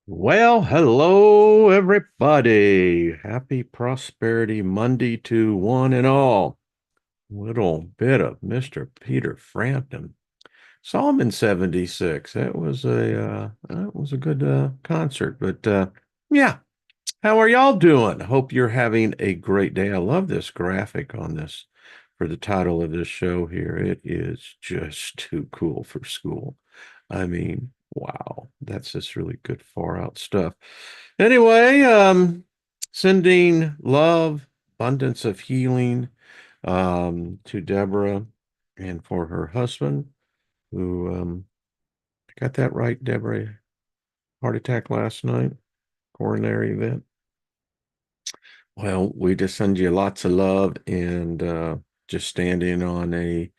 Well, hello, everybody. Happy Prosperity Monday to one and all. Little bit of Mr. Peter Frampton. Saw him in 76. That was a good concert. But yeah, how are y'all doing? Hope you're having a great day. I love this graphic on this for the title of this show here. It is just too cool for school. I mean, wow, that's just really good far out stuff. Anyway, sending love, abundance of healing to Deborah and for her husband who got that right, Deborah. Heart attack last night, coronary event. Well, we just send you lots of love and just standing on a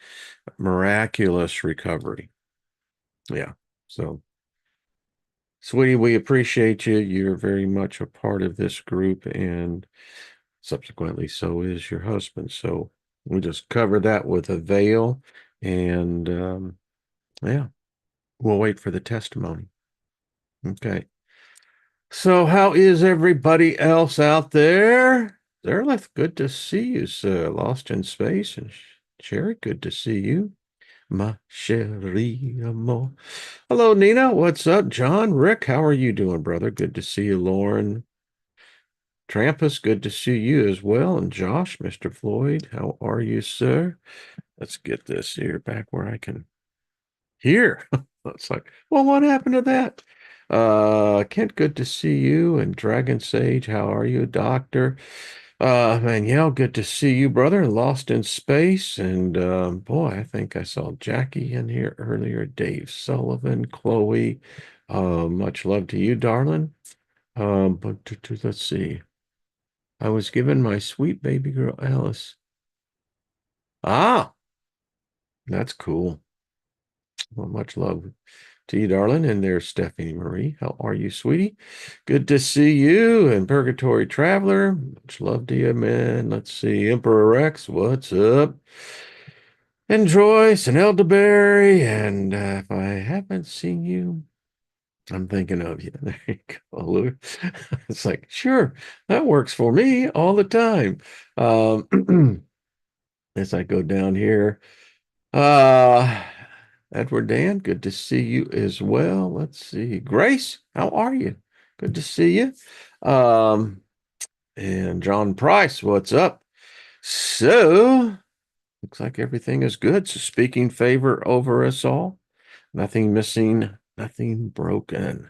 miraculous recovery. Yeah. So sweetie, we appreciate you. You're very much a part of this group, and subsequently, so is your husband. So we just cover that with a veil, and yeah, we'll wait for the testimony. Okay. So, how is everybody else out there? Derleth, good to see you, sir. Lost in space, and Sherry, good to see you. Ma chérie amour. Hello, Nina. What's up? John, Rick, how are you doing, brother? Good to see you, Lauren. Trampus, good to see you as well. And Josh, Mr. Floyd, how are you, sir? Let's get this here back where I can hear. It's like, well, what happened to that? Kent, good to see you. And Dragon Sage, how are you, Doctor? Manuel, good to see you, brother. Lost in space. And boy, I think I saw Jackie in here earlier. Dave Sullivan, Chloe. Much love to you, darling. But let's see. I was given my sweet baby girl Alice. Ah, that's cool. Well, much love to you, darling. And there's Stephanie Marie. How are you, sweetie? Good to see you. And Purgatory Traveler. Much love to you, man. Let's see. Emperor Rex, what's up? And Joyce and Elderberry. And if I haven't seen you, I'm thinking of you. There you go, Lou. It's like, sure, that works for me all the time. As I go down here. Uh, Edward Dan, good to see you as well. Let's see. Grace, how are you? Good to see you. Um, and John Price, what's up? So, looks like everything is good. So, speaking favor over us all. Nothing missing, nothing broken.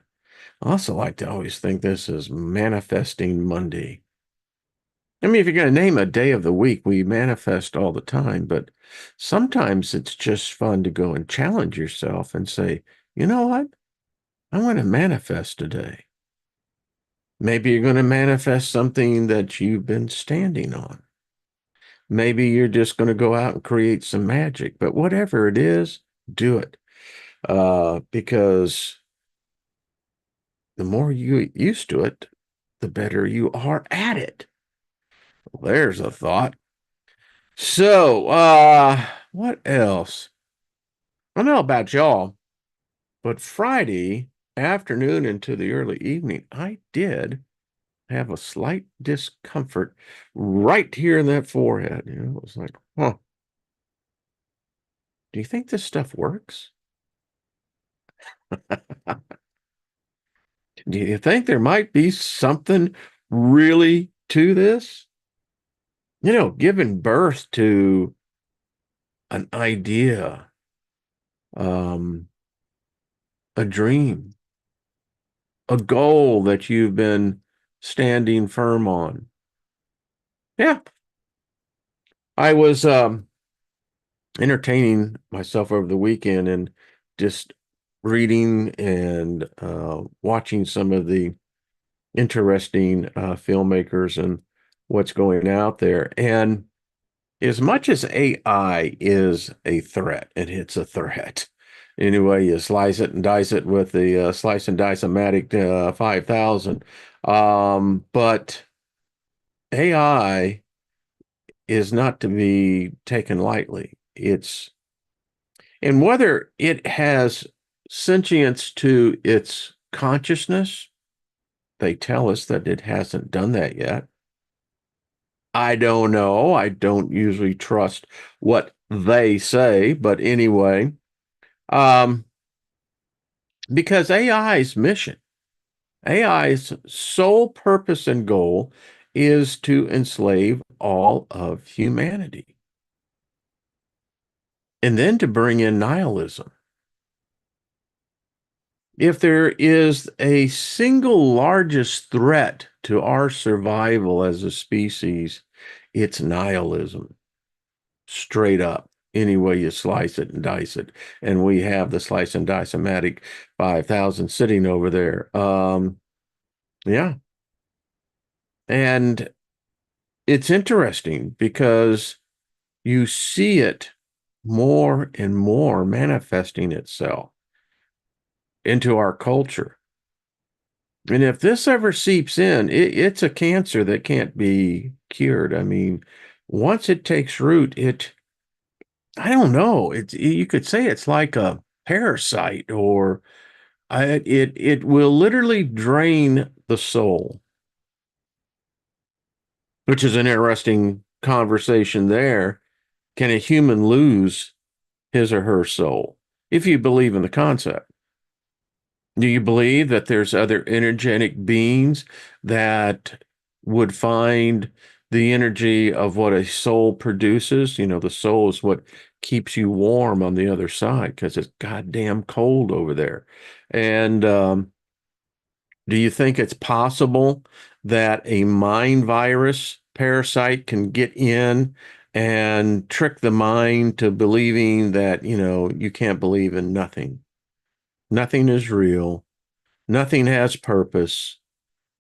I also like to always think this is Manifesting Monday. I mean, if you're going to name a day of the week, we manifest all the time, but sometimes it's just fun to go and challenge yourself and say, you know what? I want to manifest today. Maybe you're going to manifest something that you've been standing on. Maybe you're just going to go out and create some magic, but whatever it is, do it. Because the more you get used to it, the better you are at it. Well, there's a thought. So, what else? I don't know about y'all, but Friday afternoon into the early evening, I did have a slight discomfort right here in that forehead. You know, it was like, huh, do you think this stuff works? Do you think there might be something really to this? You know, giving birth to an idea, um, a dream, a goal that you've been standing firm on. Yeah, I was entertaining myself over the weekend and just reading and watching some of the interesting filmmakers and what's going out there. And as much as AI is a threat, and it's a threat. Anyway, you slice it and dice it with the slice and dice o Magick 5000. But AI is not to be taken lightly. And whether it has sentience to its consciousness, they tell us that it hasn't done that yet. I don't know. I don't usually trust what they say, but anyway, um, because AI's mission, AI's sole purpose and goal is to enslave all of humanity and then to bring in nihilism. If there is a single largest threat to our survival as a species, it's nihilism, straight up, any way you slice it and dice it. And we have the slice and dice Magick 5000 sitting over there. Yeah. And it's interesting because you see it more and more manifesting itself into our culture. And if this ever seeps in, it's a cancer that can't be cured. I mean, once it takes root, I don't know, you could say it's like a parasite, or it will literally drain the soul, which is an interesting conversation there. Can a human lose his or her soul if you believe in the concept? Do you believe that there's other energetic beings that would find the energy of what a soul produces? You know, the soul is what keeps you warm on the other side because it's goddamn cold over there. And do you think it's possible that a mind virus parasite can get in and trick the mind to believing that, you can't believe in nothing? Nothing is real. Nothing has purpose.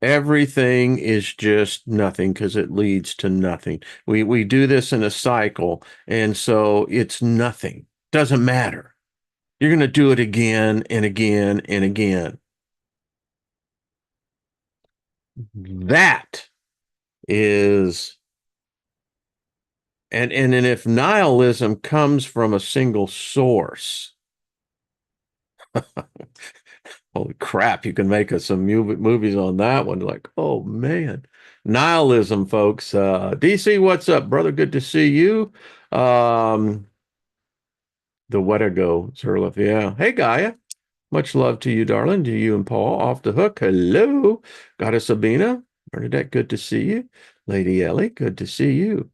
Everything is just nothing because it leads to nothing. We do this in a cycle, and so it's nothing. Doesn't matter. You're going to do it again and again and again. That is, and if nihilism comes from a single source, holy crap, you can make us some movies on that one. Like, oh man, nihilism, folks. DC, what's up, brother? Good to see you. Um, the Wetago, Zerlif. Yeah. Hey, Gaia. Much love to you, darling. To you and Paul. Off the hook. Hello. Goddess Sabina. Bernadette, good to see you. Lady Ellie, good to see you.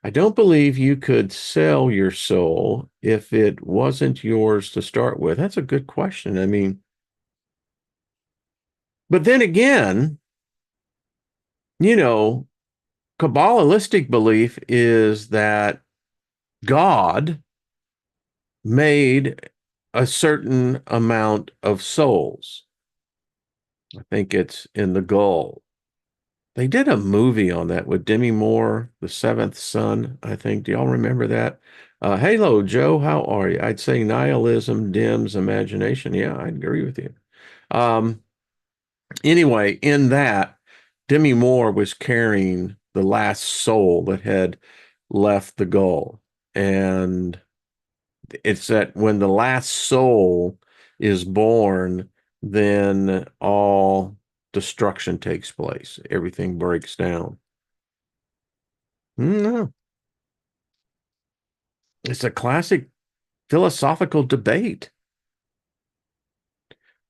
I don't believe you could sell your soul if it wasn't yours to start with. That's a good question. I mean, but then again, you know, Kabbalistic belief is that God made a certain amount of souls. I think it's in the Gull. They did a movie on that with Demi Moore, The Seventh Son, I think. Do y'all remember that? Hello, Joe. How are you? I'd say nihilism dims imagination. Yeah, I agree with you. Um, anyway, in that, Demi Moore was carrying the last soul that had left the Gull. And it's that when the last soul is born, then all destruction takes place. Everything breaks down. No, it's a classic philosophical debate.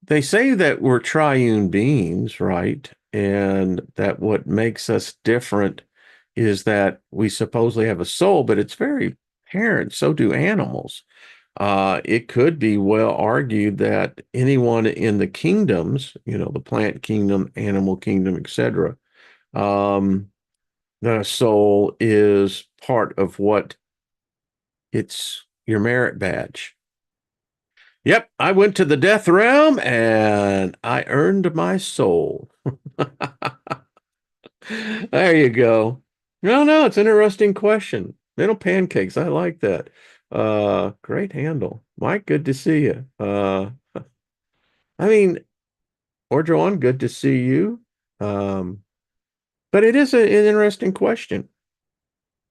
They say that we're triune beings, right? And that what makes us different is that we supposedly have a soul, but it's very apparent. So do animals. It could be well argued that anyone in the kingdoms, the plant kingdom, animal kingdom, etc., um, the soul is part of what it's your merit badge. Yep, I went to the death realm and I earned my soul. There you go. No, no, it's an interesting question. Little pancakes, I like that. Great handle. Mike, good to see you. I mean, Orjoan, good to see you. Um, but it is an interesting question.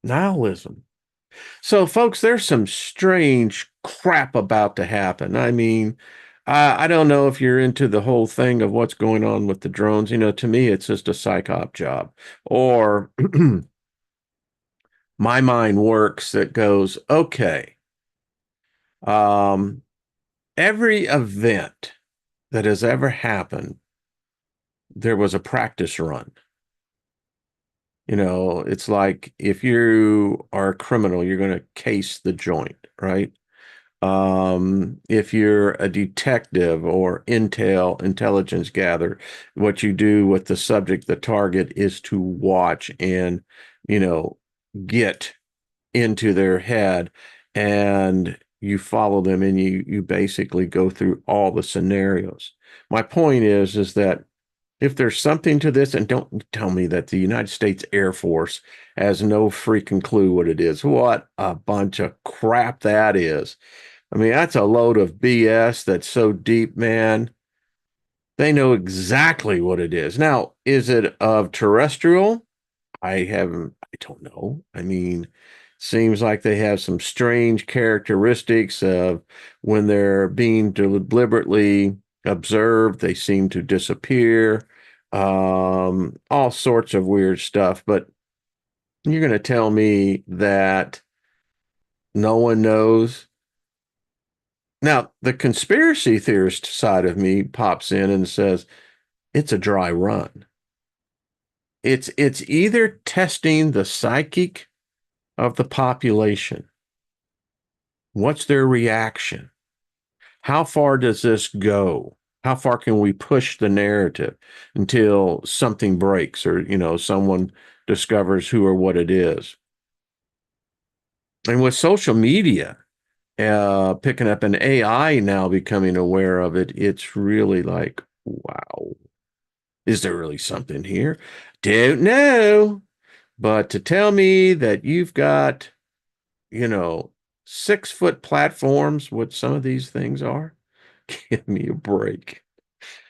Nihilism. So, folks, there's some strange crap about to happen. I mean, I don't know if you're into the whole thing of what's going on with the drones. To me, it's just a psych op job. Or my mind works that goes, okay, um, every event that has ever happened, there was a practice run. It's like if you are a criminal, you're going to case the joint, right? If you're a detective or intelligence gather, what you do with the subject, the target, is to watch and, you know, get into their head, and you follow them, and you basically go through all the scenarios. My point is that if there's something to this, and don't tell me that the United States Air Force has no freaking clue what it is. What a bunch of crap that is. I mean, that's a load of BS that's so deep, man. They know exactly what it is. Now, is it of terrestrial? I don't know. I mean, seems like they have some strange characteristics of when they're being deliberately observed, they seem to disappear. All sorts of weird stuff. But you're going to tell me that no one knows. Now, the conspiracy theorist side of me pops in and says, it's a dry run. It's either testing the psychic of the population. What's their reaction? How far does this go? How far can we push the narrative until something breaks, or, someone discovers who or what it is? And with social media picking up, and AI now becoming aware of it, it's really like, wow, is there really something here? Don't know. But to tell me that you've got, you know, 6-foot platforms, what some of these things are, give me a break.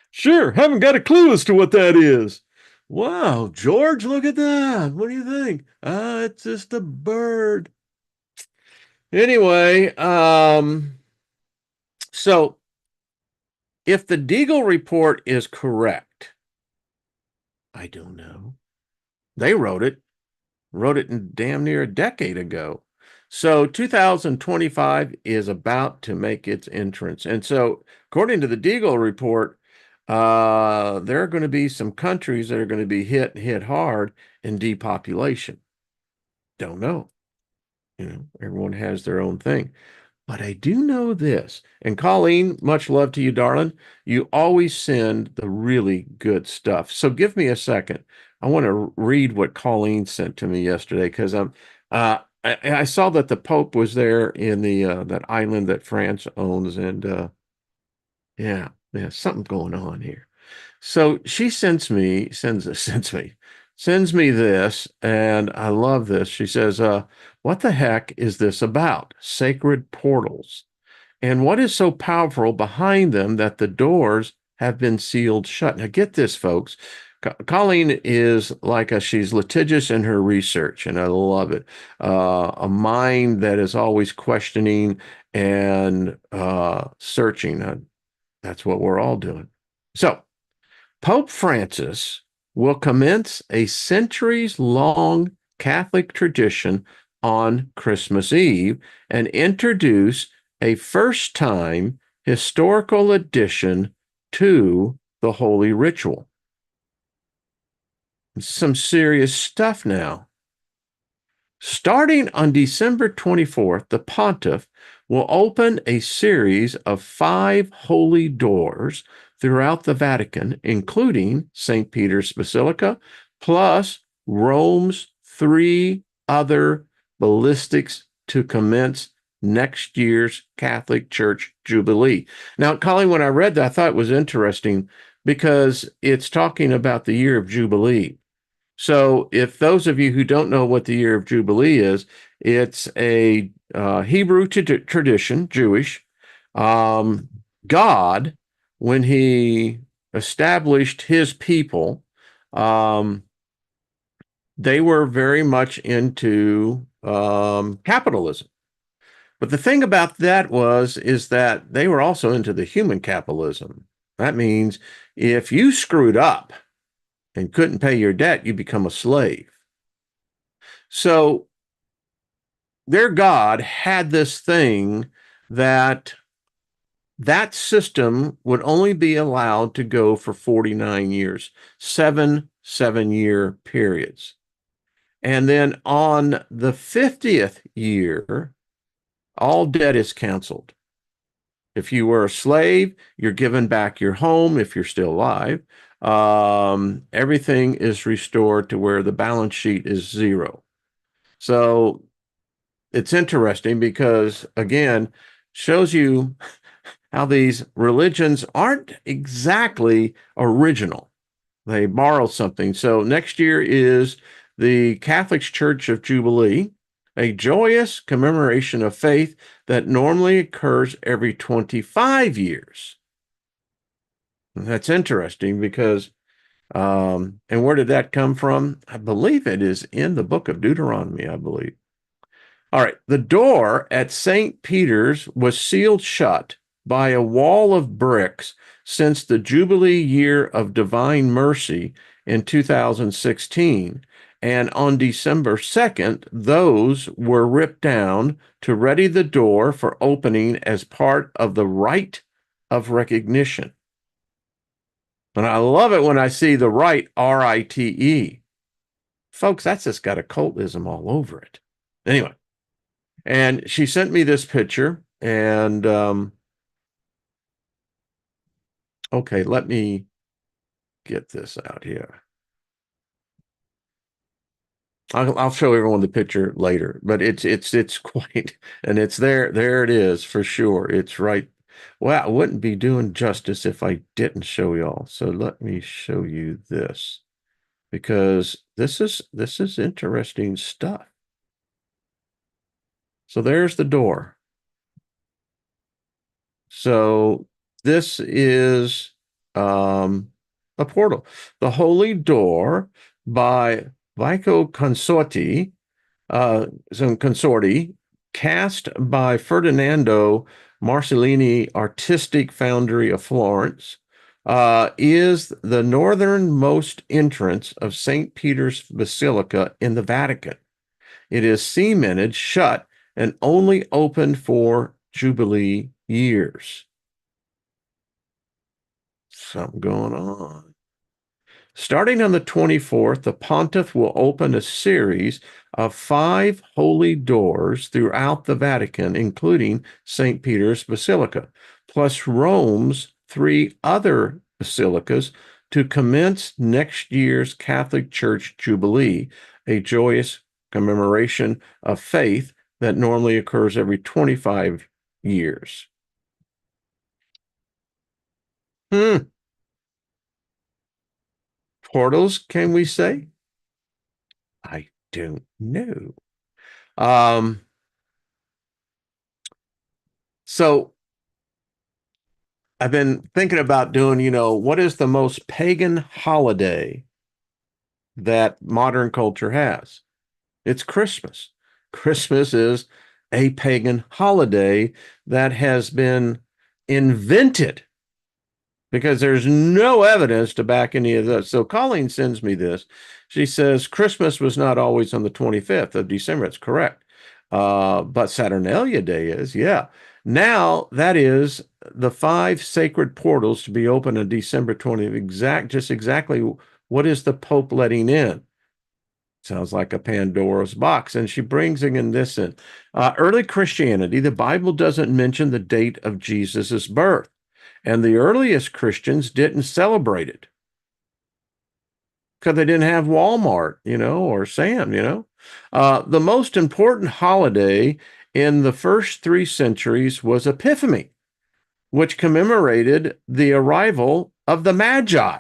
Sure, haven't got a clue as to what that is. Wow, George, look at that. What do you think? It's just a bird. Anyway, so if the Deagle report is correct, I don't know. They wrote it in damn near a decade ago. So 2025 is about to make its entrance. And so, according to the Deagle report, there are going to be some countries that are going to be hit hard in depopulation. Don't know. Everyone has their own thing. But I do know this. And Colleen, much love to you, darling. You always send the really good stuff. So give me a second. I want to read what Colleen sent to me yesterday, because I saw that the Pope was there in the that island that France owns, and yeah, something going on here. So she sends me this, and I love this. She says, "What the heck is this about? Sacred portals. And what is so powerful behind them that the doors have been sealed shut?" Now, get this, folks. Colleen is she's litigious in her research, and I love it. A mind that is always questioning and searching. That's what we're all doing. So, Pope Francis will commence a centuries long Catholic tradition on Christmas Eve and introduce a first time historical addition to the holy ritual. Some serious stuff now. Starting on December 24th, the pontiff will open a series of 5 holy doors throughout the Vatican, including St. Peter's Basilica, plus Rome's 3 other basilicas to commence next year's Catholic Church Jubilee. Now, Colleen, when I read that, I thought it was interesting because it's talking about the year of Jubilee. So, if those of you who don't know what the year of Jubilee is, it's a Hebrew tradition, Jewish. Um, God, when he established his people, um, they were very much into capitalism. But the thing about that is that they were also into the human capitalism. That means if you screwed up and couldn't pay your debt, you become a slave. So their God had this thing that that system would only be allowed to go for 49 years, 7 7-year periods. And then on the 50th year, all debt is canceled. If you were a slave, you're given back your home if you're still alive. Everything is restored to where the balance sheet is zero. So it's interesting because, again, shows you how these religions aren't exactly original. They borrow something. So next year is the Catholic Church of Jubilee, a joyous commemoration of faith that normally occurs every 25 years. And that's interesting because, and where did that come from? I believe it is in the book of Deuteronomy, I believe. All right. The door at St. Peter's was sealed shut by a wall of bricks since the Jubilee Year of Divine Mercy in 2016. And on December 2nd, those were ripped down to ready the door for opening as part of the rite of recognition. And I love it when I see the rite, R-I-T-E. Folks, that's just got occultism all over it. Anyway. And she sent me this picture, and okay, let me get this out here. I'll show everyone the picture later, but it's quite, and it's there. There it is for sure. It's right. Well, I wouldn't be doing justice if I didn't show y'all. So let me show you this because this is interesting stuff. So there's the door. So this is a portal. The Holy Door by Vico Consorti, some consorti, cast by Ferdinando Marcellini Artistic Foundry of Florence, is the northernmost entrance of St. Peter's Basilica in the Vatican. It is cemented shut and only opened for Jubilee years. Something going on. Starting on the 24th, the pontiff will open a series of 5 holy doors throughout the Vatican, including St. Peter's Basilica, plus Rome's 3 other basilicas to commence next year's Catholic Church Jubilee, a joyous commemoration of faith that normally occurs every 25 years. Portals, can we say? I don't know. So I've been thinking about doing, what is the most pagan holiday that modern culture has? It's Christmas. Christmas is a pagan holiday that has been invented because there's no evidence to back any of this. So Colleen sends me this. She says Christmas was not always on the 25th of December. It's correct. But Saturnalia Day is, yeah. Now that is the 5 sacred portals to be open on December 20th. Just exactly what is the Pope letting in? Sounds like a Pandora's box. And she brings in this in. Early Christianity, the Bible doesn't mention the date of Jesus's birth. And the earliest Christians didn't celebrate it because they didn't have Walmart, or Sam, The most important holiday in the first 3 centuries was Epiphany, which commemorated the arrival of the Magi.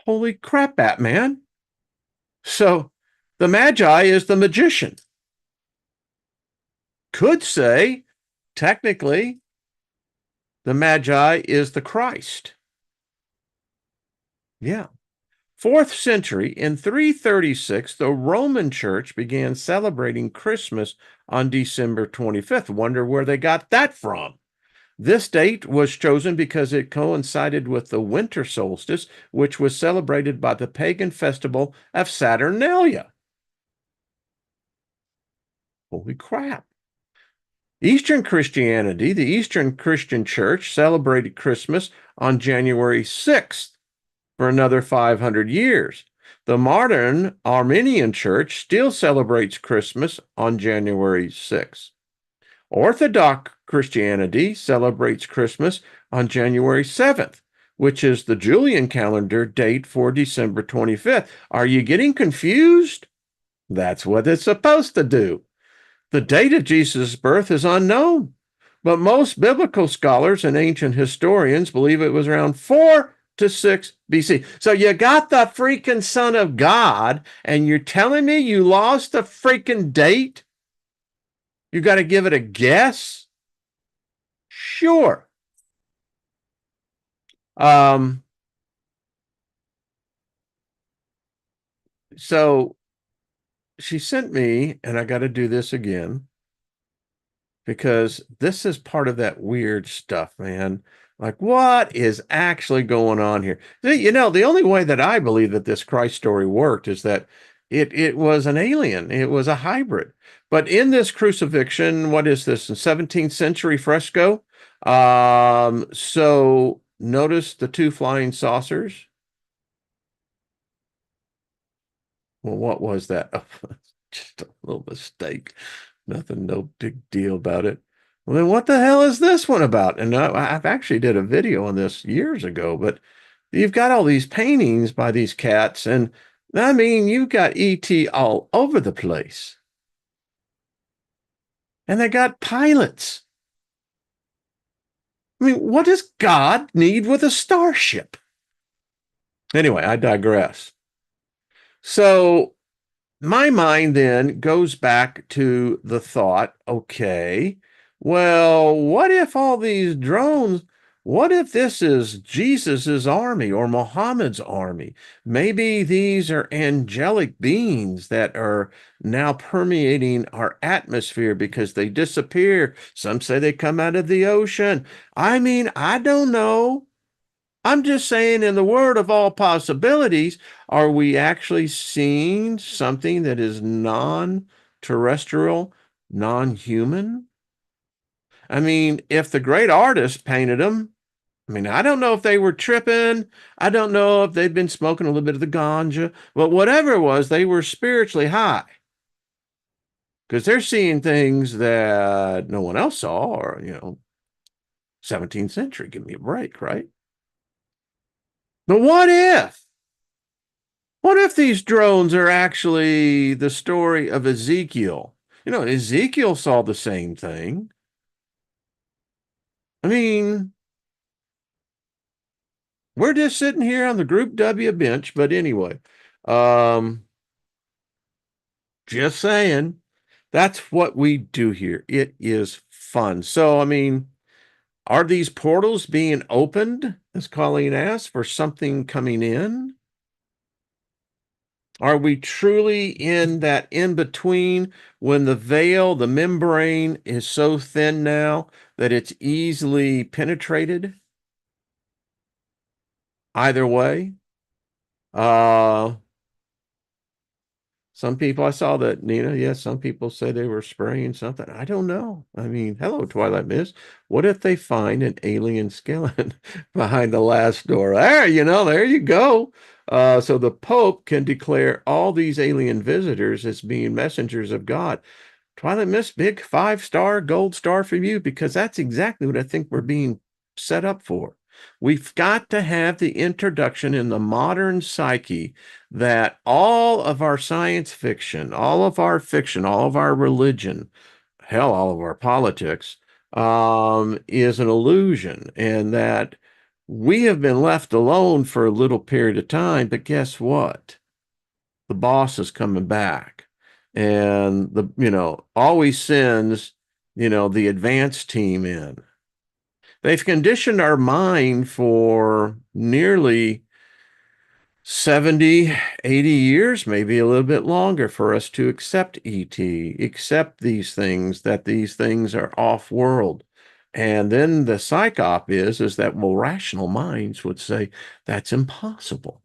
Holy crap, Batman. So the Magi is the magician. Could say, technically, the Magi is the Christ. Yeah. Fourth century, in 336, the Roman Church began celebrating Christmas on December 25th. Wonder where they got that from. This date was chosen because it coincided with the winter solstice, which was celebrated by the pagan festival of Saturnalia. Holy crap. Eastern Christianity, the Eastern Christian Church, celebrated Christmas on January 6th for another 500 years. The modern Armenian Church still celebrates Christmas on January 6th. Orthodox Christianity celebrates Christmas on January 7th, which is the Julian calendar date for December 25th. Are you getting confused? That's what it's supposed to do. The date of Jesus' birth is unknown, but most biblical scholars and ancient historians believe it was around 4 to 6 BC. So you got the freaking Son of God, and you're telling me you lost the freaking date? You got to give it a guess? Sure. So she sent me, and I got to do this again because this is part of that weird stuff, man. Like, what is actually going on here? You know, the only way that I believe that this Christ story worked is that it was an alien, it was a hybrid. But in this crucifixion, what is this, a 17th century fresco? So notice the two flying saucers. Well, what was that? Just a little mistake. Nothing, no big deal about it. Well, then what the hell is this one about? And I've actually did a video on this years ago, but you've got all these paintings by these cats, and I mean, you've got ET all over the place. And they got pilots. I mean, what does God need with a starship? Anyway, I digress. So my mind then goes back to the thought, okay, well, what if all these drones, what if this is Jesus's army or Muhammad's army? Maybe these are angelic beings that are now permeating our atmosphere because they disappear. Some say they come out of the ocean. I mean, I don't know. I'm just saying, in the world of all possibilities, are we actually seeing something that is non-terrestrial, non-human? I mean, if the great artist painted them, I mean, I don't know if they were tripping. I don't know if they'd been smoking a little bit of the ganja, but whatever it was, they were spiritually high because they're seeing things that no one else saw, or, 17th century, give me a break, right? But what if? What if these drones are actually the story of Ezekiel? You know, Ezekiel saw the same thing. I mean, we're just sitting here on the Group W bench, but anyway, um, just saying, that's what we do here. It is fun. So, I mean, are these portals being opened, as Colleen asked, for something coming in? Are we truly in that in between when the veil, the membrane is so thin now that it's easily penetrated? Either way. Uh, some people, I saw that, Nina, yes, some people say they were spraying something. I don't know. I mean, hello, Twilight Mist. What if they find an alien skeleton behind the last door? There, there you go. So the Pope can declare all these alien visitors as being messengers of God. Twilight Mist, big 5-star gold star for you, because that's exactly what I think we're being set up for. We've got to have the introduction in the modern psyche that all of our science fiction, all of our fiction, all of our religion, hell, all of our politics, is an illusion, and that we have been left alone for a little period of time. But guess what? The boss is coming back, and always sends, the advanced team in. They've conditioned our mind for nearly 70, 80 years, maybe a little bit longer for us to accept ET, accept these things, that these things are off-world. And then the psyop is that, well, rational minds would say that's impossible.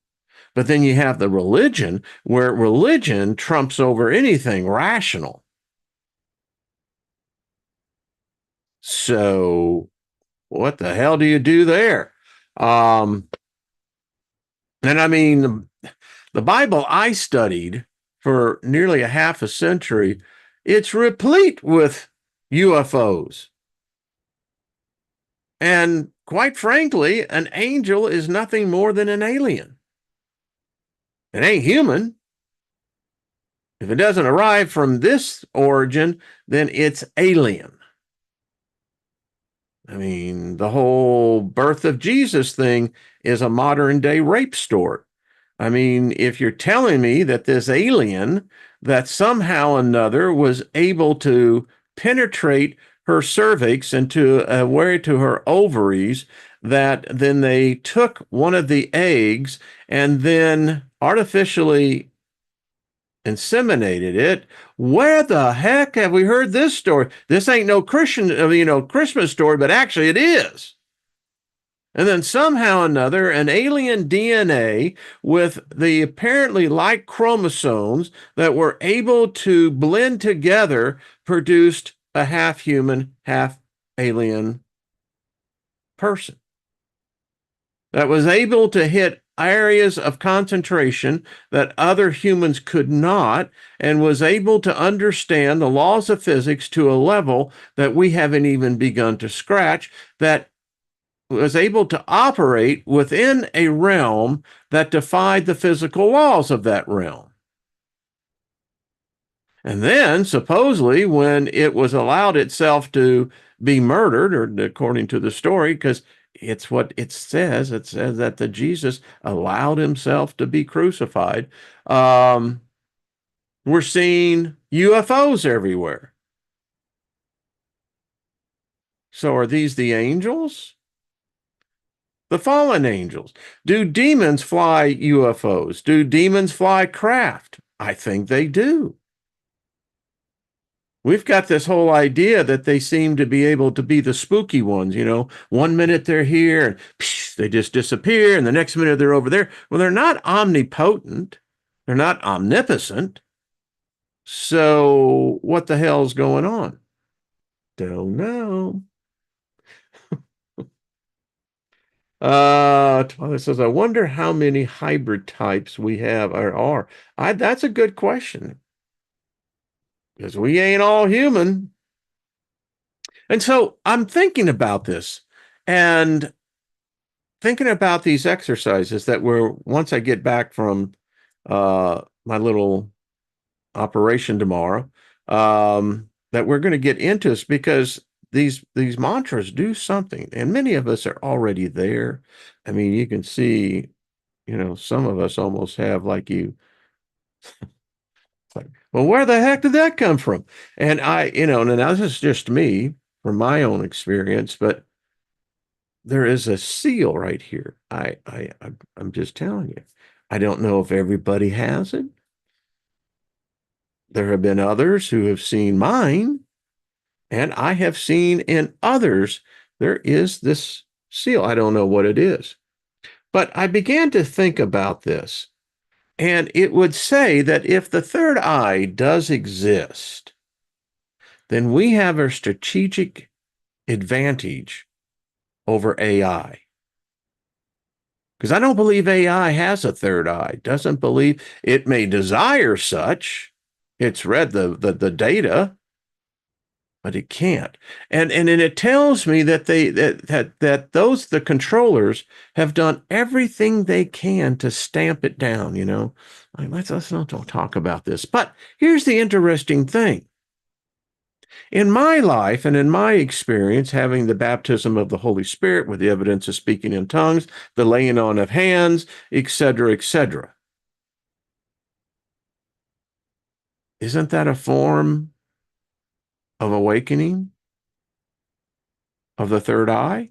But then you have the religion, where religion trumps over anything rational. So what the hell do you do there? And I mean, the Bible I studied for nearly a half a century, it's replete with UFOs. And quite frankly, an angel is nothing more than an alien. It ain't human. If it doesn't arrive from this origin, then it's alien. I mean, the whole birth of Jesus thing is a modern day rape story. I mean, if you're telling me that this alien that somehow or another was able to penetrate her cervix into where to her ovaries, that then they took one of the eggs and then artificially inseminated it. Where the heck have we heard this story? This ain't no Christian, Christmas story, but actually it is. And then somehow or another, an alien DNA with the apparently like chromosomes that were able to blend together produced a half human, half alien person that was able to hit areas of concentration that other humans could not, and was able to understand the laws of physics to a level that we haven't even begun to scratch, that was able to operate within a realm that defied the physical laws of that realm. And then, supposedly, when it was allowed itself to be murdered, or according to the story, because it's what it says that the Jesus allowed himself to be crucified. We're seeing UFOs everywhere. So are these the angels? The fallen angels. Do demons fly UFOs? Do demons fly craft? I think they do. We've got this whole idea that they seem to be able to be the spooky ones. 1 minute they're here and they just disappear, and the next minute they're over there. Well, they're not omnipotent. They're not omnipotent. So what the hell's going on? Don't know. Twilight says, I wonder how many hybrid types we have or are. That's a good question, because we ain't all human. And so I'm thinking about this and thinking about these exercises that were, once I get back from my little operation tomorrow, that we're going to get into this, because these mantras do something, and many of us are already there. I mean, you can see, some of us almost have like you. Like, well, where the heck did that come from? And now this is just me from my own experience, but there is a seal right here. I'm just telling you. I don't know if everybody has it. There have been others who have seen mine, and I have seen in others there is this seal. I don't know what it is. But I began to think about this, and it would say that if the third eye does exist, then we have a strategic advantage over AI. Because I don't believe AI has a third eye, doesn't believe it may desire such. It's read the data, but it can't. And it tells me that the controllers have done everything they can to stamp it down, Like, let's not talk about this. But here's the interesting thing. In my life and in my experience, having the baptism of the Holy Spirit with the evidence of speaking in tongues, the laying on of hands, etc., etc., isn't that a form of awakening of the third eye?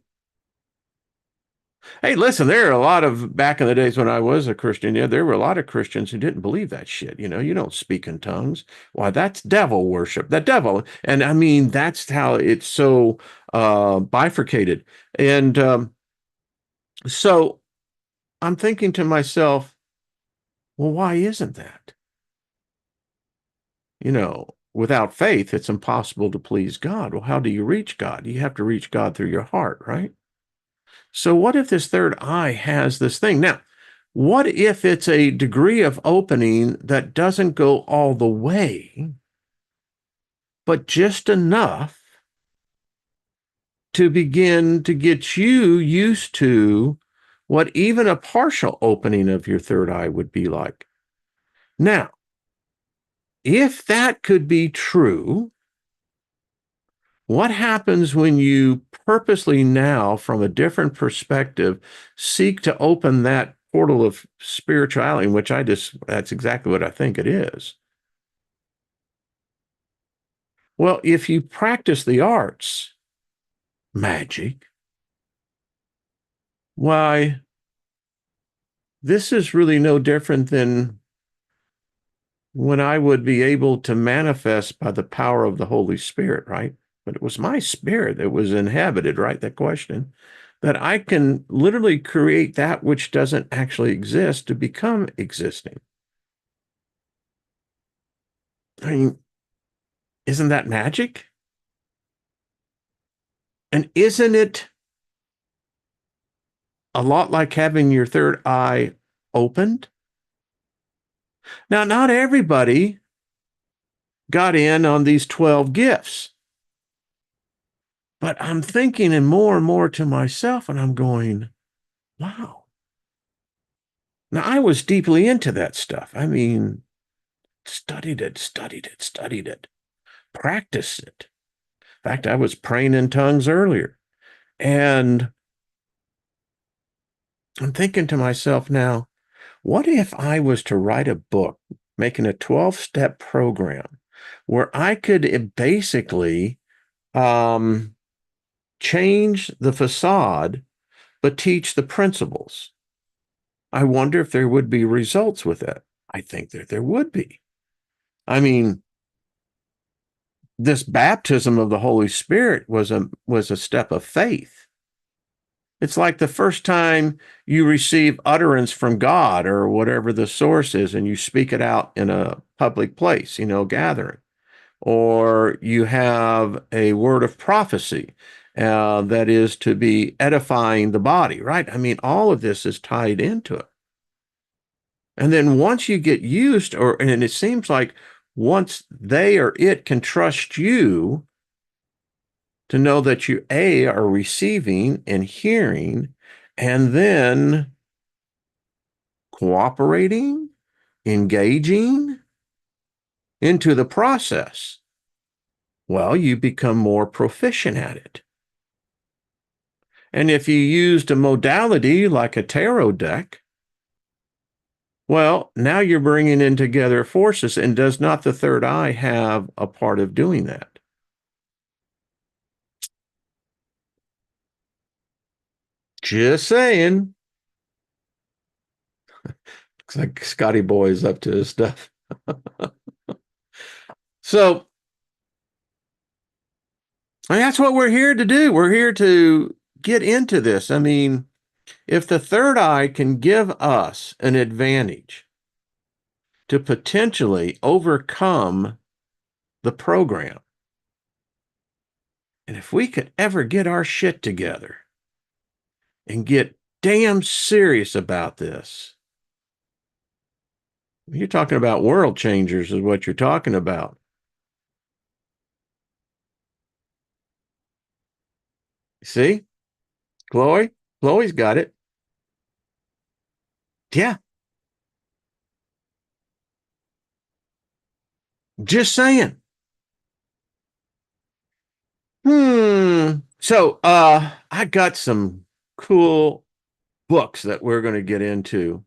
Hey, listen, there are a lot of back in the days when I was a Christian, yeah, there were a lot of Christians who didn't believe that shit. You don't speak in tongues. Why, that's devil worship, the devil. And I mean, that's how it's so bifurcated. And so I'm thinking to myself, well, why isn't that? Without faith, it's impossible to please God. Well, how do you reach God? You have to reach God through your heart, right? So, what if this third eye has this thing? Now, what if it's a degree of opening that doesn't go all the way, but just enough to begin to get you used to what even a partial opening of your third eye would be like? Now, if that could be true, what happens when you purposely now, from a different perspective, seek to open that portal of spirituality, which that's exactly what I think it is? Well, if you practice the arts, magic, why, this is really no different than when I would be able to manifest by the power of the Holy Spirit, right? But it was my spirit that was inhabited, right? That question that I can literally create that which doesn't actually exist to become existing. I mean, isn't that magic? And isn't it a lot like having your third eye opened? Now, not everybody got in on these 12 gifts, but I'm thinking and more to myself, and I'm going, wow. Now, I was deeply into that stuff. I mean, studied it, practiced it. In fact, I was praying in tongues earlier. And I'm thinking to myself now, what if I was to write a book making a 12-step program where I could basically um, change the facade, but teach the principles? I wonder if there would be results with that. I think that there would be. I mean, this baptism of the Holy Spirit was a step of faith. It's like the first time you receive utterance from God or whatever the source is, and you speak it out in a public place, gathering, or you have a word of prophecy that is to be edifying the body, right? I mean, all of this is tied into it. And then once you get used, and it seems like once they or it can trust you to know that you are receiving and hearing, and then cooperating, engaging into the process, well, you become more proficient at it. And if you used a modality like a tarot deck, well, now you're bringing in together forces, and does not the third eye have a part of doing that? Just saying. Looks like Scotty Boy is up to his stuff. So, and that's what we're here to do. We're here to get into this. I mean, if the third eye can give us an advantage to potentially overcome the program, and if we could ever get our shit together and get damn serious about this, you're talking about world changers, is what you're talking about. See, Chloe's got it. Yeah, just saying. So, I got some cool books that we're going to get into.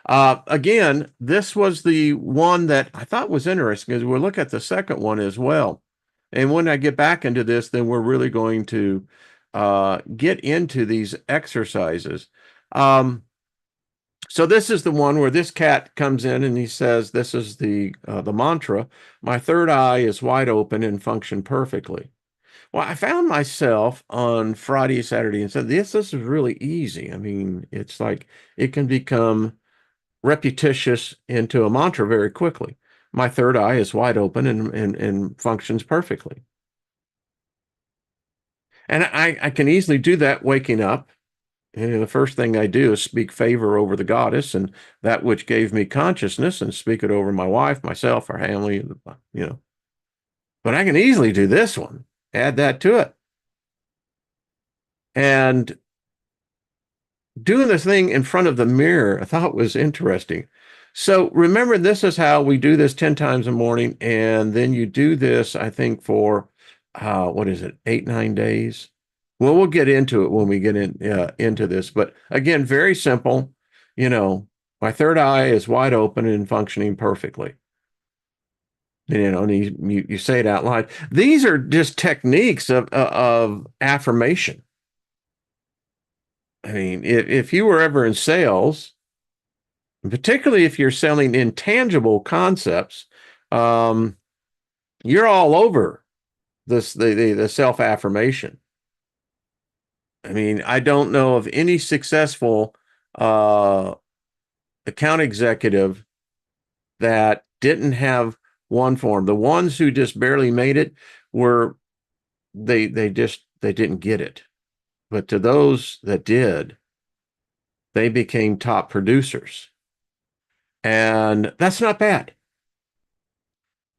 Again, this was the one that I thought was interesting, because we'll look at the second one as well. And when I get back into this, then we're really going to get into these exercises. Um, so this is the one where this cat comes in and he says, "This is the mantra. My third eye is wide open and function perfectly." Well, I found myself on Friday, Saturday, and said, "This is really easy. I mean, it's like it can become repetitious into a mantra very quickly. My third eye is wide open and functions perfectly." And I can easily do that waking up. And the first thing I do is speak favor over the goddess and that which gave me consciousness and speak it over my wife, myself, our family, you know. But I can easily do this one, add that to it. And doing this thing in front of the mirror, I thought was interesting. So remember, this is how we do this 10 times a morning. And then you do this, I think, for what is it, 8, 9 days? Well, we'll get into it when we get into this. But again, very simple. You know, my third eye is wide open and functioning perfectly. You know, and you say it out loud. These are just techniques of affirmation. I mean, if you were ever in sales, particularly if you're selling intangible concepts, um, you're all over this the self affirmation. I mean, I don't know of any successful uh, account executive that didn't have one form. The ones who just barely made it were they didn't get it. But to those that did, they became top producers. And that's not bad.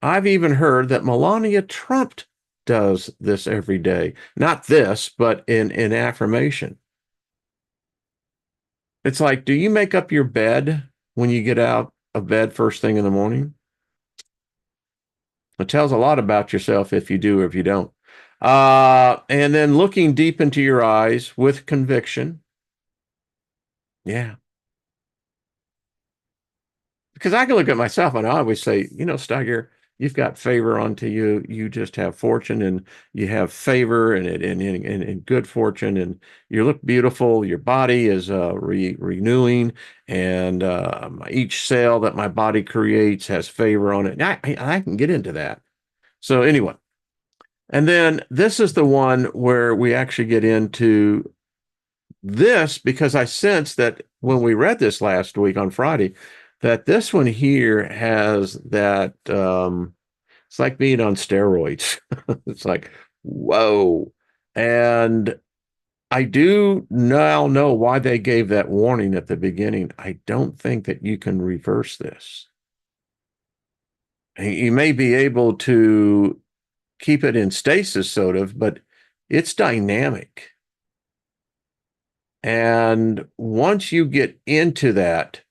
I've even heard that Melania Trump does this every day. Not this, but in affirmation. It's like, do you make up your bed when you get out of bed first thing in the morning? It tells a lot about yourself if you do or if you don't. And then looking deep into your eyes with conviction. Yeah. Because I can look at myself and I always say, you know, Steiger, you've got favor onto you. You just have fortune and you have favor and good fortune and you look beautiful. Your body is renewing and each cell that my body creates has favor on it. And I can get into that. So anyway, and then this is the one where we actually get into this because I sense that when we read this last week on Friday, that this one here has that it's like being on steroids. It's like, whoa. And I do now know why they gave that warning at the beginning. I don't think that you can reverse this. You may be able to keep it in stasis, sort of, but it's dynamic. And once you get into that,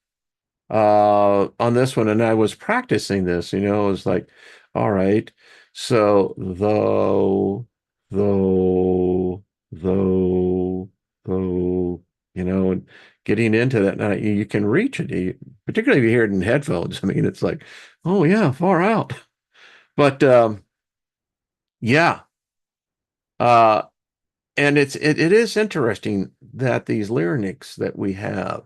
on this one, and I was practicing this, you know, it was like, all right, so though, you know, and getting into that now, you can reach it, particularly if you hear it in headphones. I mean, it's like, oh yeah, far out. But yeah, uh, and it is interesting that these lyrics that we have,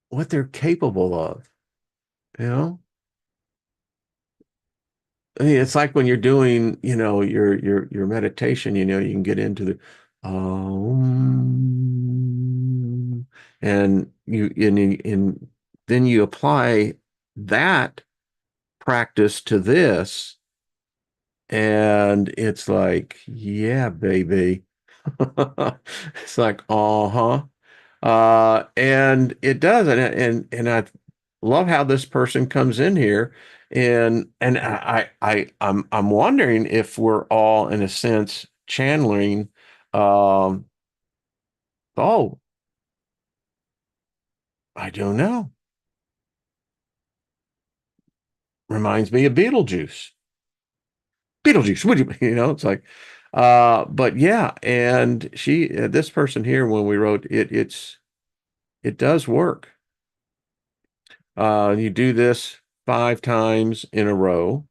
what they're capable of, you know. I mean, it's like when you're doing, you know, your meditation, you know, you can get into the and then you apply that practice to this, and it's like, yeah, baby. It's like, uh-huh. And it does, and I love how this person comes in here, and I'm wondering if we're all in a sense channeling, um, oh, I don't know. Reminds me of Beetlejuice. Beetlejuice, would you, you know, it's like, but yeah, and this person here, when we wrote it, it does work. You do this 5 times in a row.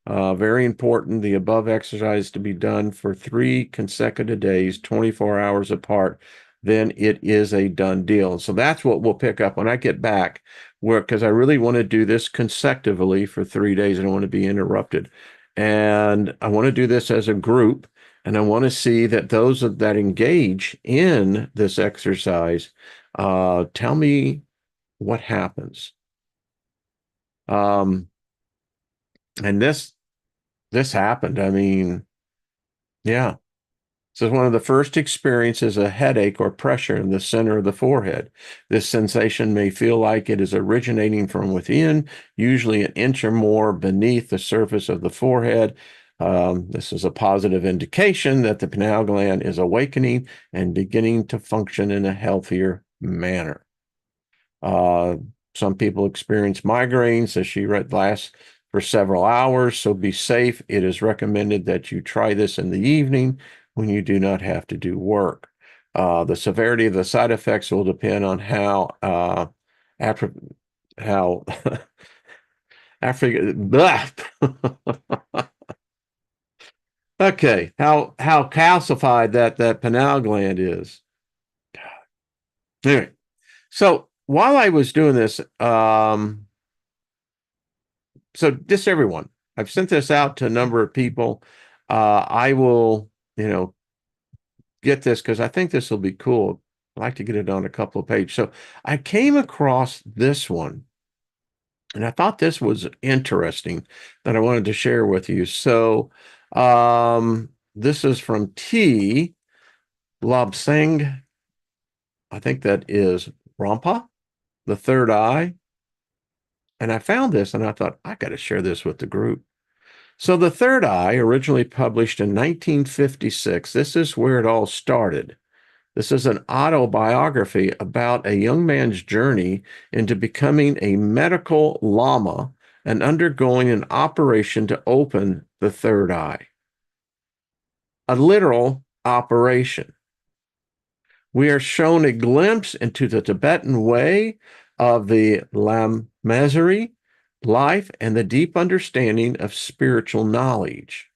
Very important. The above exercise to be done for 3 consecutive days, 24 hours apart. then it is a done deal. And so that's what we'll pick up when I get back, where because I really want to do this consecutively for 3 days. I don't want to be interrupted. And I want to do this as a group. And I want to see that those that engage in this exercise tell me what happens. And this happened. I mean, yeah. So one of the first experiences a headache or pressure in the center of the forehead. This sensation may feel like it is originating from within, usually an inch or more beneath the surface of the forehead. This is a positive indication that the pineal gland is awakening and beginning to function in a healthier manner. Some people experience migraines, as she read last, for several hours, so be safe. It is recommended that you try this in the evening when you do not have to do work. The severity of the side effects will depend on how after how okay, how calcified that pineal gland is. Anyway, so while I was doing this, so just everyone, I've sent this out to a number of people. I will, get this because I think this will be cool. I'd like to get it on a couple of pages. So I came across this one, and I thought this was interesting that I wanted to share with you. So this is from T. Lobsang. I think that is Rampa, the third eye. And I found this and I thought, I got to share this with the group. So the third eye, originally published in 1956, this is where it all started. This is an autobiography about a young man's journey into becoming a medical lama and undergoing an operation to open the third eye. A literal operation. We are shown a glimpse into the Tibetan way of the Lamazari life and the deep understanding of spiritual knowledge.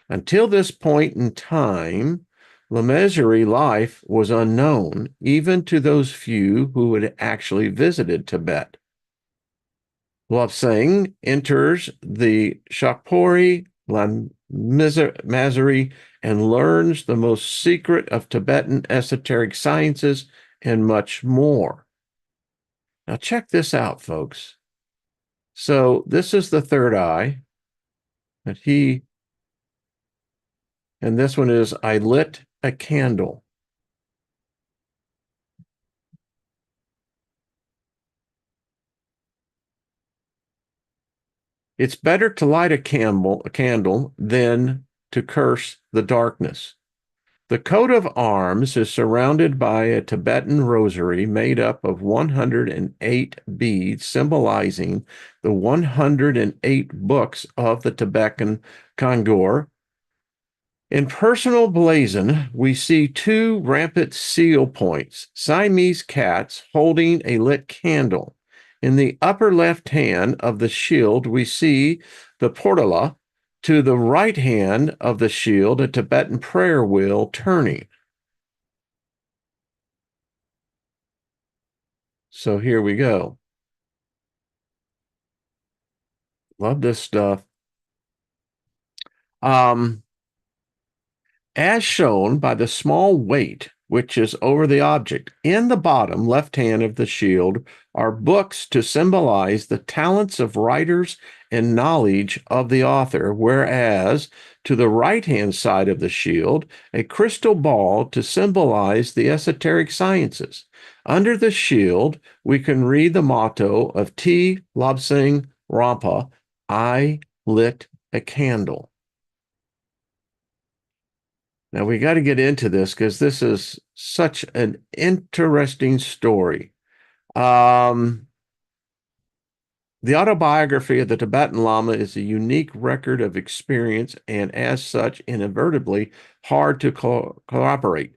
Until this point in time, Lamazari life was unknown, even to those few who had actually visited Tibet. Lobsang enters the Shakpuri Lamazari and learns the most secret of Tibetan esoteric sciences and much more. Now check this out, folks. So this is the third eye that and this one is, I lit a candle. It's better to light a candle than to curse the darkness. The coat of arms is surrounded by a Tibetan rosary made up of 108 beads, symbolizing the 108 books of the Tibetan Kangur. In personal blazon, we see two rampant seal points, Siamese cats holding a lit candle. In the upper left hand of the shield, we see the portala. To the right hand of the shield, a Tibetan prayer wheel turning. So here we go. Love this stuff. As shown by the small weight which is over the object. In the bottom left hand of the shield are books to symbolize the talents of writers and knowledge of the author, whereas to the right-hand side of the shield, a crystal ball to symbolize the esoteric sciences. Under the shield, we can read the motto of T. Lobsang Rampa, I lit a candle. Now, we got to get into this because this is such an interesting story. The autobiography of the Tibetan Lama is a unique record of experience and, as such, inadvertently hard to corroborate.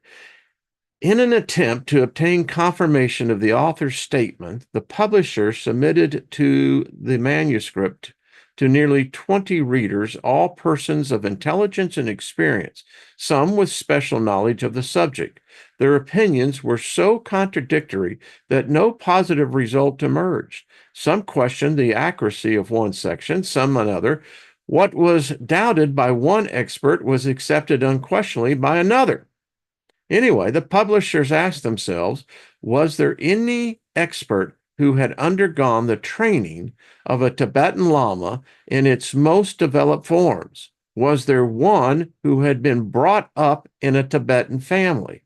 In an attempt to obtain confirmation of the author's statement, the publisher submitted to the manuscript to nearly 20 readers, all persons of intelligence and experience, some with special knowledge of the subject. their opinions were so contradictory that no positive result emerged. Some questioned the accuracy of one section, some another. What was doubted by one expert was accepted unquestionably by another. Anyway, the publishers asked themselves, was there any expert who had undergone the training of a Tibetan Lama in its most developed forms? Was there one who had been brought up in a Tibetan family?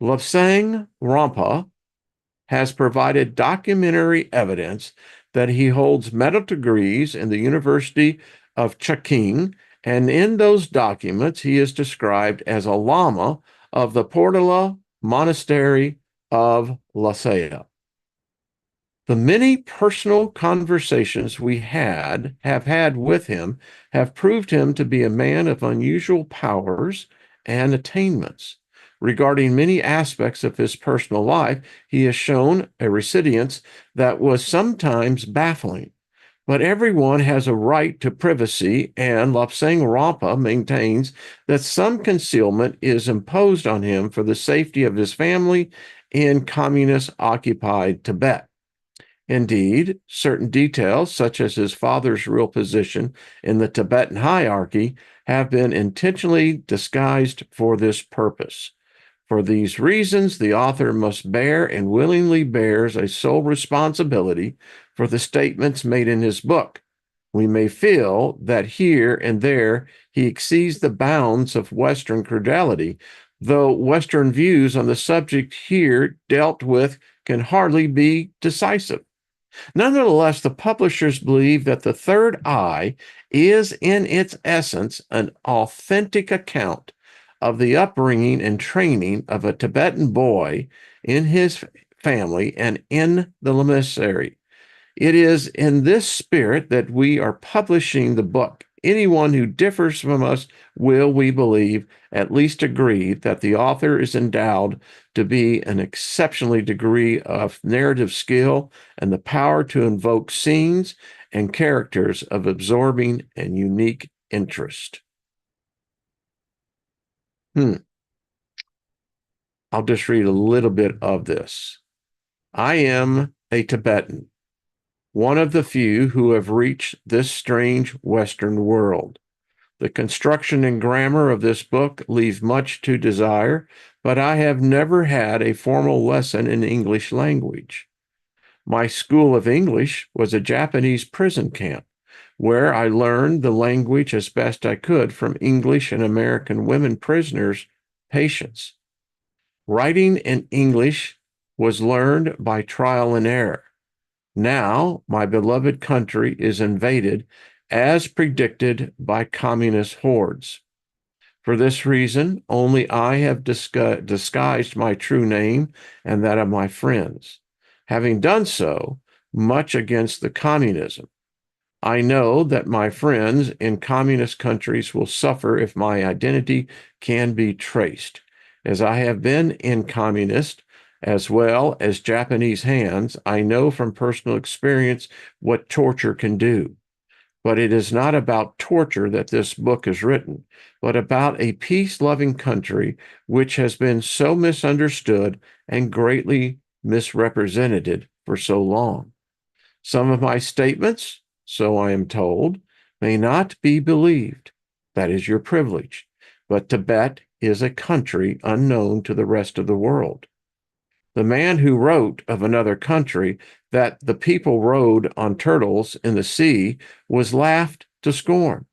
Lobsang Rampa has provided documentary evidence that he holds medical degrees in the University of Chongqing, and in those documents he is described as a Lama of the Portala Monastery of Lhasa. The many personal conversations we have had with him have proved him to be a man of unusual powers and attainments. Regarding many aspects of his personal life, he has shown a resilience that was sometimes baffling. But everyone has a right to privacy, and Lobsang Rampa maintains that some concealment is imposed on him for the safety of his family in communist-occupied Tibet. Indeed, certain details, such as his father's real position in the Tibetan hierarchy, have been intentionally disguised for this purpose. For these reasons, the author must bear and willingly bears a sole responsibility for the statements made in his book. We may feel that here and there he exceeds the bounds of Western credulity, though Western views on the subject here dealt with can hardly be decisive. Nonetheless, the publishers believe that the third eye is in its essence an authentic account of the upbringing and training of a Tibetan boy in his family and in the monastery. It is in this spirit that we are publishing the book. Anyone who differs from us will, we believe, at least agree that the author is endowed to be an exceptionally degree of narrative skill and the power to invoke scenes and characters of absorbing and unique interest. I'll just read a little bit of this. I am a Tibetan, one of the few who have reached this strange Western world. The construction and grammar of this book leave much to desire, but I have never had a formal lesson in English language. My school of English was a Japanese prison camp, where I learned the language as best I could from English and American women prisoners' patients. Writing in English was learned by trial and error. Now, my beloved country is invaded as predicted by communist hordes. For this reason, only I have disguised my true name and that of my friends. Having done so, much against the communism, I know that my friends in communist countries will suffer if my identity can be traced. As I have been in communist as well as Japanese hands, I know from personal experience what torture can do. But it is not about torture that this book is written, but about a peace-loving country which has been so misunderstood and greatly misrepresented for so long. Some of my statements, so I am told, may not be believed. That is your privilege. But Tibet is a country unknown to the rest of the world. The man who wrote of another country that the people rode on turtles in the sea was laughed to scorn.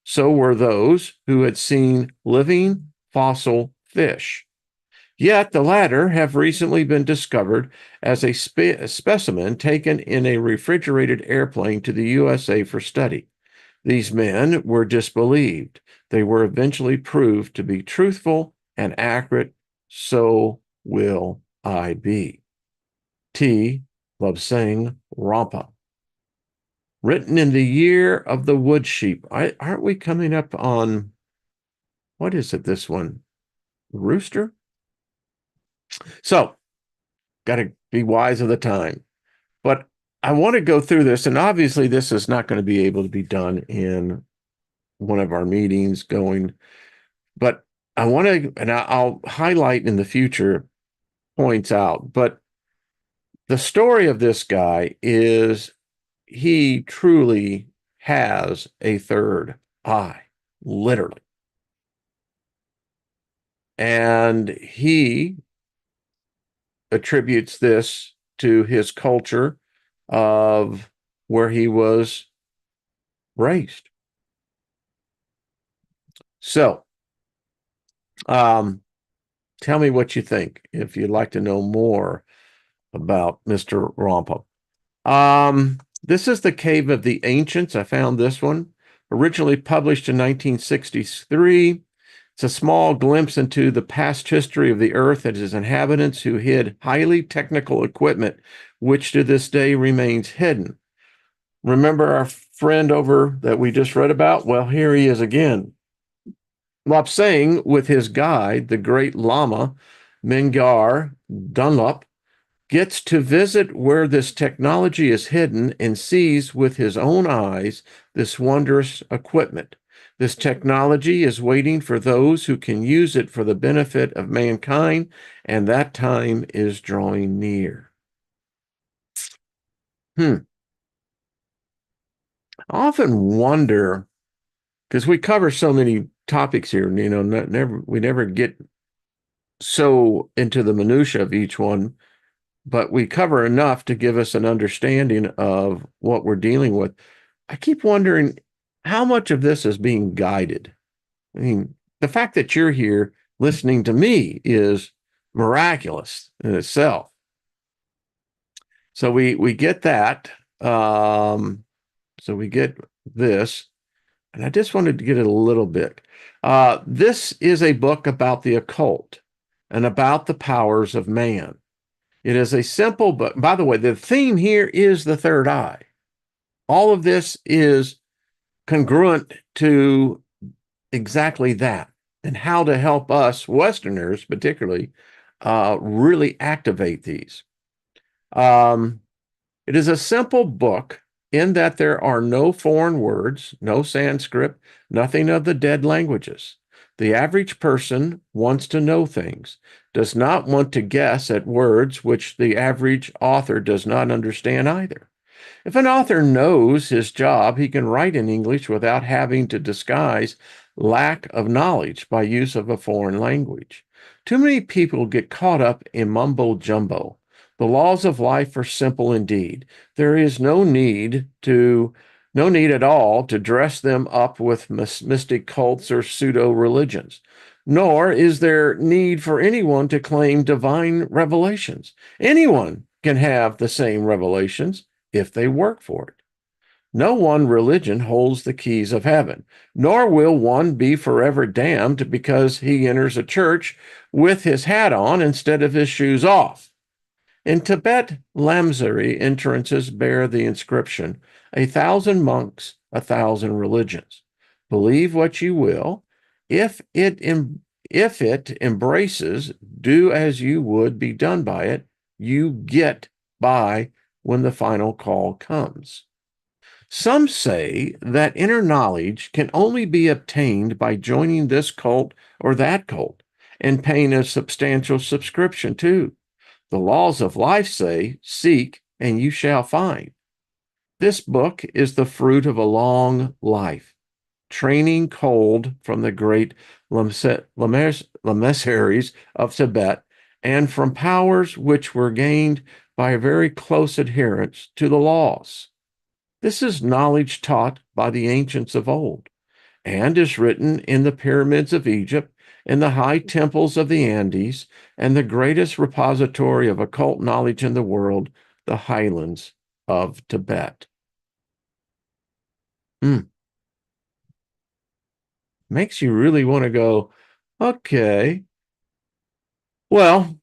So were those who had seen living fossil fish. Yet the latter have recently been discovered as a specimen taken in a refrigerated airplane to the USA for study. These men were disbelieved. They were eventually proved to be truthful and accurate. So will I be. T. Lobsang Rampa. Written in the year of the wood sheep. Aren't we coming up on, what is it, this one? Rooster? So, got to be wise of the time. But I want to go through this, and obviously this is not going to be able to be done in one of our meetings going, but I want to, and I'll highlight in the future points out, but the story of this guy is he truly has a third eye, literally. And he attributes this to his culture of where he was raised. So, um, tell me what you think if you'd like to know more about Mr. Rompa. This is The Cave of the Ancients. I found this one, originally published in 1963. It's a small glimpse into the past history of the Earth and its inhabitants who hid highly technical equipment, which to this day remains hidden. Remember our friend over that we just read about? Well, here he is again. Lobsang, with his guide, the great Lama Mengar Dunlop, gets to visit where this technology is hidden and sees with his own eyes this wondrous equipment. This technology is waiting for those who can use it for the benefit of mankind, and that time is drawing near. I often wonder, because we cover so many topics here, we never get so into the minutia of each one, but we cover enough to give us an understanding of what we're dealing with. I keep wondering how much of this is being guided. I mean, the fact that you're here listening to me is miraculous in itself. So we get that. So we get this, and I just wanted to get it a little bit. This is a book about the occult and about the powers of man. It is a simple book. By the way, the theme here is the third eye. All of this is congruent to exactly that and how to help us Westerners, particularly, really activate these. Um, it is a simple book in that there are no foreign words, no Sanskrit, nothing of the dead languages. The average person wants to know things, does not want to guess at words which the average author does not understand either. If an author knows his job, he can write in English without having to disguise lack of knowledge by use of a foreign language. Too many people get caught up in mumbo jumbo. The laws of life are simple indeed. There is no need at all to dress them up with mystic cults or pseudo religions. Nor is there need for anyone to claim divine revelations. Anyone can have the same revelations if they work for it. No one religion holds the keys of heaven, nor will one be forever damned because he enters a church with his hat on instead of his shoes off. In Tibet, Lamsari entrances bear the inscription, 1,000 monks, 1,000 religions. Believe what you will. If it embraces, do as you would be done by it, you get by when the final call comes. Some say that inner knowledge can only be obtained by joining this cult or that cult and paying a substantial subscription too. The laws of life say, seek and you shall find. This book is the fruit of a long life, training cold from the great lamasseries of Tibet and from powers which were gained by a very close adherence to the laws. This is knowledge taught by the ancients of old and is written in the pyramids of Egypt, in the high temples of the Andes, and the greatest repository of occult knowledge in the world, the highlands of Tibet. Makes you really want to go, okay. Well,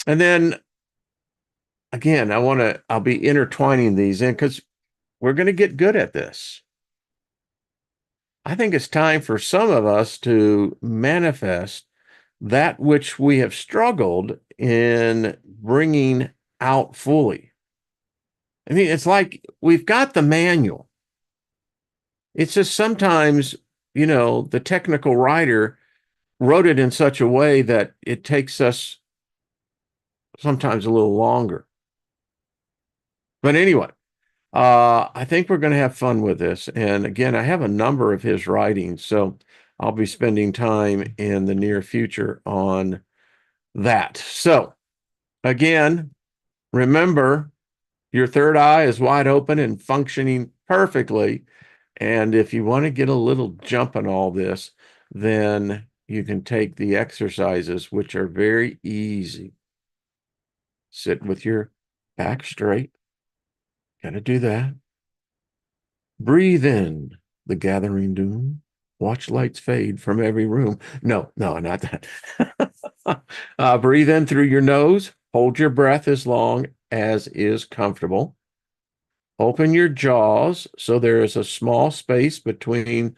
and then again, I'll be intertwining these in because we're going to get good at this. I think it's time for some of us to manifest that which we have struggled in bringing out fully. I mean, it's like we've got the manual. It's just sometimes, the technical writer wrote it in such a way that it takes us sometimes a little longer. But anyway, I think we're going to have fun with this. And again, I have a number of his writings, so I'll be spending time in the near future on that. So again, remember, your third eye is wide open and functioning perfectly. And if you want to get a little jump on all this, then you can take the exercises, which are very easy. Sit with your back straight. Got to do that. Breathe in the gathering doom. Watch lights fade from every room. No, not that. Breathe in through your nose. Hold your breath as long as is comfortable. Open your jaws so there is a small space between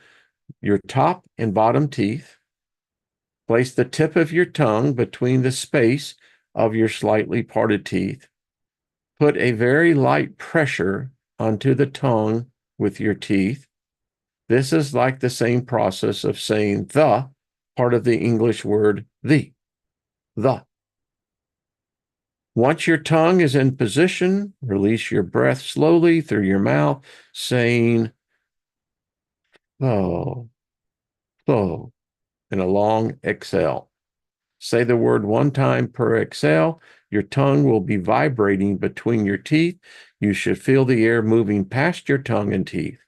your top and bottom teeth. Place the tip of your tongue between the space of your slightly parted teeth. Put a very light pressure onto the tongue with your teeth. This is like the same process of saying the part of the English word the. Once your tongue is in position, release your breath slowly through your mouth, saying "oh, oh," in a long exhale. Say the word one time per exhale. Your tongue will be vibrating between your teeth. You should feel the air moving past your tongue and teeth.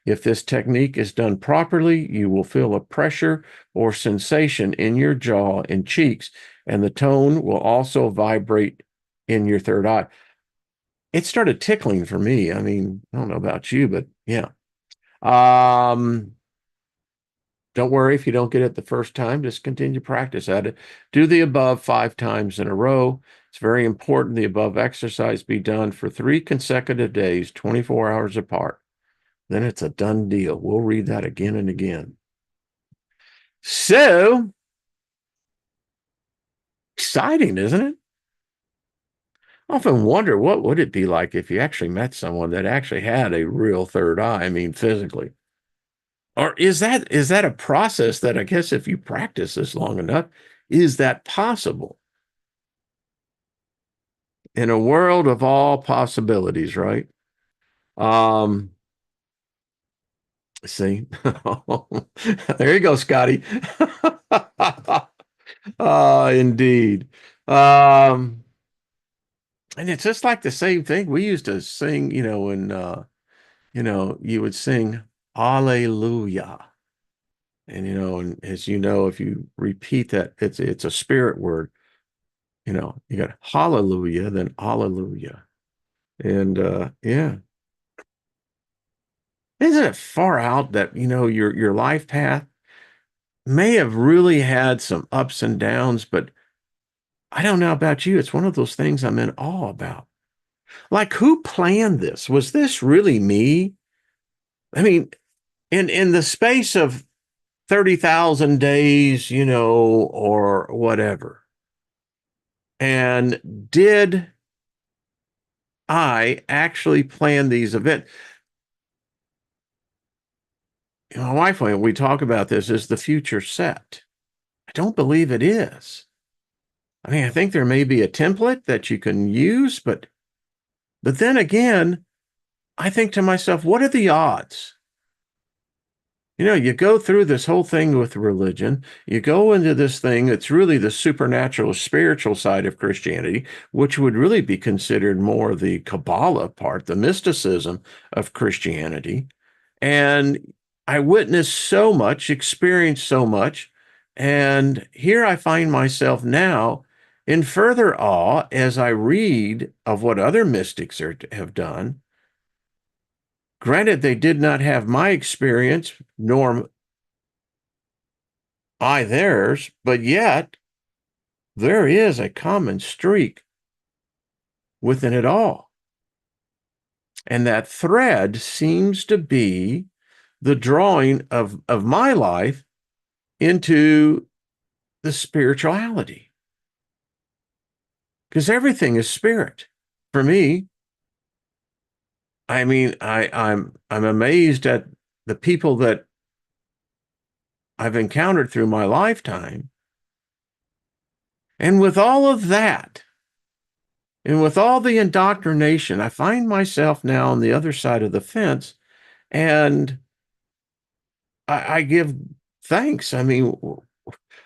If this technique is done properly, you will feel a pressure or sensation in your jaw and cheeks, and the tone will also vibrate in your third eye. It started tickling for me. I mean, I don't know about you, but yeah. Don't worry if you don't get it the first time. Just continue to practice at it. Do the above 5 times in a row. It's very important the above exercise be done for 3 consecutive days, 24 hours apart. Then it's a done deal. We'll read that again and again. So exciting, isn't it? I often wonder what would it be like if you actually met someone that actually had a real third eye, I mean physically. Or is that a process that I guess if you practice this long enough, is that possible? In a world of all possibilities, right? Um, see, there you go, Scotty. Indeed. Um, and it's just like the same thing. We used to sing, when you would sing Alleluia. And and as you know, if you repeat that, it's a spirit word. You got hallelujah, then alleluia. And yeah. Isn't it far out that, your life path may have really had some ups and downs, but I don't know about you. It's one of those things I'm in awe about. Like, who planned this? Was this really me? I mean, in the space of 30,000 days, or whatever. And did I actually plan these events? My wife, when we talk about this, is the future set? I don't believe it is. I mean, I think there may be a template that you can use, but then again, I think to myself, what are the odds? You go through this whole thing with religion, you go into this thing that's really the supernatural, spiritual side of Christianity, which would really be considered more the Kabbalah part, the mysticism of Christianity. And I witnessed so much, experienced so much. And here I find myself now in further awe as I read of what other mystics have done. Granted, they did not have my experience, nor I theirs, but yet there is a common streak within it all. And that thread seems to be the drawing of my life into the spirituality. Because everything is spirit. For me, I mean, I'm amazed at the people that I've encountered through my lifetime. And with all of that, and with all the indoctrination, I find myself now on the other side of the fence, and I give thanks. I mean,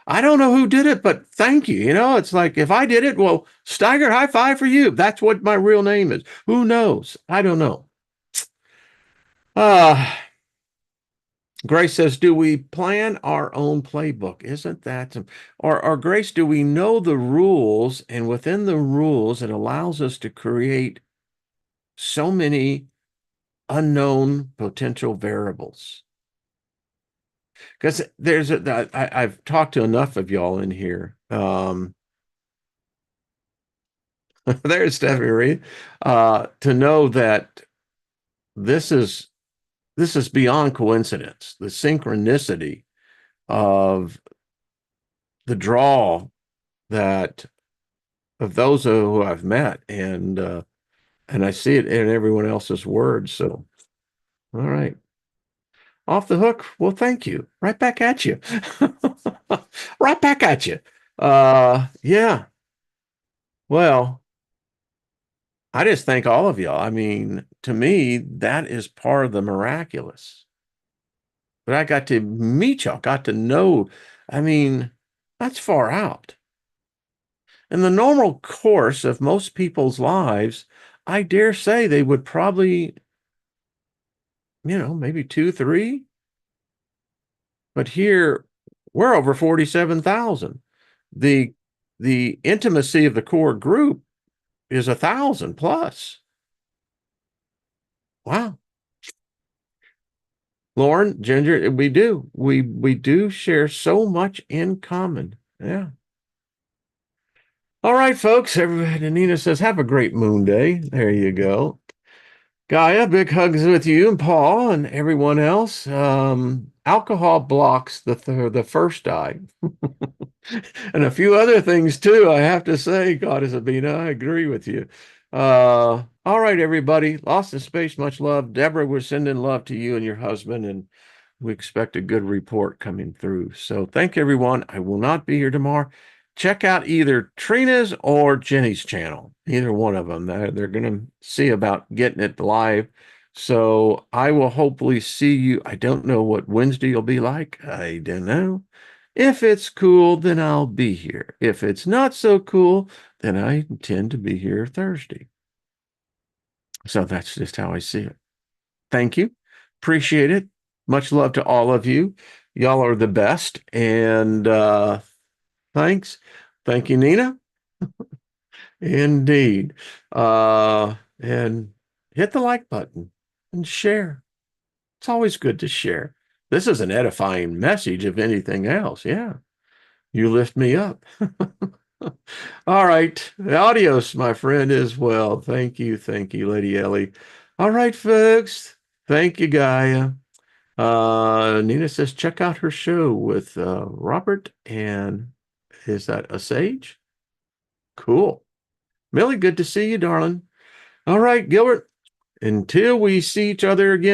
I don't know who did it, but thank you. You know, it's like if I did it, well, Steiger, high five for you. That's what my real name is. Who knows? I don't know. Uh, Grace says, do we plan our own playbook? Isn't that some, or Grace, do we know the rules? And within the rules, it allows us to create so many unknown potential variables. Because I've talked to enough of y'all in here. There's Stephanie Reed, to know that this is this is beyond coincidence. The synchronicity of the draw that of those who I've met, and I see it in everyone else's words. So, all right, off the hook. Well, thank you. Right back at you. Right back at you. Yeah. Well, I just thank all of y'all. I mean, to me, that is part of the miraculous. But I got to meet y'all, got to know. I mean, that's far out. In the normal course of most people's lives, I dare say they would probably, maybe two, three. But here we're over 47,000. The the intimacy of the core group is 1,000 plus. Wow. Lauren, Ginger, we do. We do share so much in common. Yeah. All right, folks. Everybody, Nina says, have a great moon day. There you go. Gaia, big hugs with you and Paul and everyone else. Alcohol blocks the first eye. And a few other things too, I have to say, Goddess Sabina, I agree with you. All right, everybody. Lost in Space, much love. Deborah, we're sending love to you and your husband, and we expect a good report coming through. So thank you, everyone. I will not be here tomorrow. Check out either Trina's or Jenny's channel, either one of them. They're going to see about getting it live. So I will hopefully see you. I don't know what Wednesday will be like. I don't know. If it's cool, then I'll be here. If it's not so cool, then I intend to be here Thursday. So that's just how I see it. Thank you. Appreciate it. Much love to all of you. Y'all are the best. And thanks. Thank you, Nina. Indeed. And hit the like button and share. It's always good to share. This is an edifying message, if anything else. Yeah. You lift me up. All right. Adios, my friend, as well. Thank you. Thank you, Lady Ellie. All right, folks. Thank you, Gaia. Nina says, check out her show with Robert and is that a sage? Cool. Millie, good to see you, darling. All right, Gilbert. Until we see each other again.